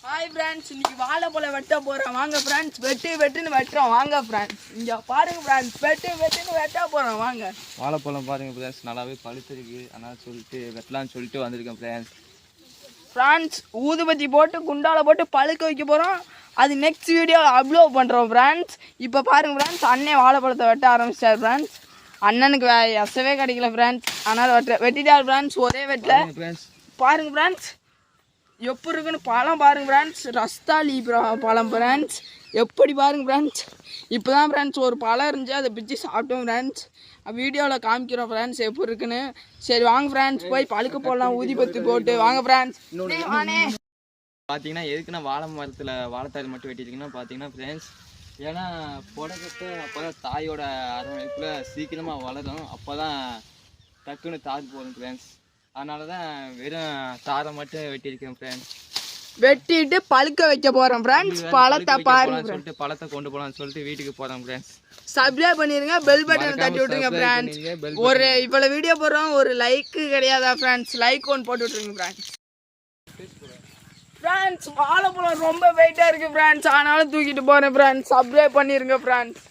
Hi friends, இன்னைக்கு வாழைப்பழம் வெட்ட போகிறோம் வாங்க ஃப்ரெண்ட்ஸ். வெட்டுன்னு வெட்டுறோம் வாங்க ஃப்ரெண்ட்ஸ். இங்கே பாருங்க ஃப்ரெண்ட்ஸ், வெட்டுன்னு வெட்ட போகிறோம் வாங்க. வாழைப்பழம் பாருங்க ஃப்ரெண்ட்ஸ், நல்லாவே பழுத்திருக்கு. அதனால் சொல்லிட்டு வெட்டலான்னு சொல்லிட்டு வந்திருக்கேன் ஃப்ரெண்ட்ஸ். ஊதுபத்தி போட்டு குண்டால போட்டு பழுக்க வைக்க போகிறோம். அது நெக்ஸ்ட் வீடியோ அப்லோட் பண்ணுறோம் ஃப்ரெண்ட்ஸ். இப்போ பாருங்க ஃப்ரெண்ட்ஸ், அண்ணன் வாழைப்பழத்தை வெட்ட ஆரம்பிச்சிட்டார் ஃப்ரெண்ட்ஸ். அண்ணனுக்கு எசவே கிடைக்கல ஃப்ரெண்ட்ஸ், அதனால் வெட்டிட்டார் ஃப்ரெண்ட்ஸ். ஒரே வெட்டில் பாருங்க ஃப்ரெண்ட்ஸ் எப்படி இருக்குன்னு பழம் பாருங்க ஃப்ரெண்ட்ஸ். ரஸ்தாலி பழம் ஃப்ரெண்ட்ஸ், எப்படி பாருங்க ஃப்ரெண்ட்ஸ். இப்போ தான் ஃப்ரெண்ட்ஸ் ஒரு பழம் இருந்துச்சு, அதை பிச்சு சாப்பிட்டோம் ஃப்ரெண்ட்ஸ். வீடியோவில் காமிக்கிறோம் ஃப்ரெண்ட்ஸ் எப்படி இருக்குன்னு. சரி வாங்க ஃப்ரெண்ட்ஸ், போய் பழுக்க போடலாம் ஊதிபத்தி போட்டு வாங்க ஃப்ரெண்ட்ஸ். பார்த்தீங்கன்னா எதுக்குன்னா வாழை மரத்தில் வாழைத்தாள் மட்டும் வெட்டிட்டிங்கன்னா பார்த்தீங்கன்னா ஃப்ரெண்ட்ஸ், ஏன்னா புடக்கத்தை அப்போ தான் தாயோட அரவணைப்பில் சீக்கிரமாக வளரும். அப்போ தான் டக்குன்னு தாது போடும் ஃப்ரெண்ட்ஸ். அதனால தான் வெறும் தாரை மட்டும் வெட்டியிருக்கேன் ஃப்ரெண்ட்ஸ். வெட்டிட்டு பழுக்க வைக்க போகிறோம் ஃப்ரெண்ட்ஸ். பழத்தை பாருங்க சொல்லிட்டு பழத்தை கொண்டு போகலான்னு சொல்லிட்டு வீட்டுக்கு போகிறோம் ஃப்ரெண்ட்ஸ். சப்ஸ்கிரைப் பண்ணிடுங்க, பெல் பட்டன் தட்டி விட்டுருங்க ஃப்ரெண்ட்ஸ். ஒரு இவ்வளோ வீடியோ போடுறோம், ஒரு லைக்கு கிடையாதா ஃப்ரெண்ட்ஸ்? லைக் ஒன்று போட்டு விட்ருங்க ஃப்ரெண்ட்ஸ். ஃப்ரெண்ட்ஸ் வாழைப்பழம் ரொம்ப வெயிட்டாக இருக்குது ஃப்ரெண்ட்ஸ், ஆனாலும் தூக்கிட்டு போகிறேன் ஃப்ரெண்ட்ஸ். சப்ஸ்கிரைப் பண்ணிடுங்க ஃப்ரெண்ட்ஸ்.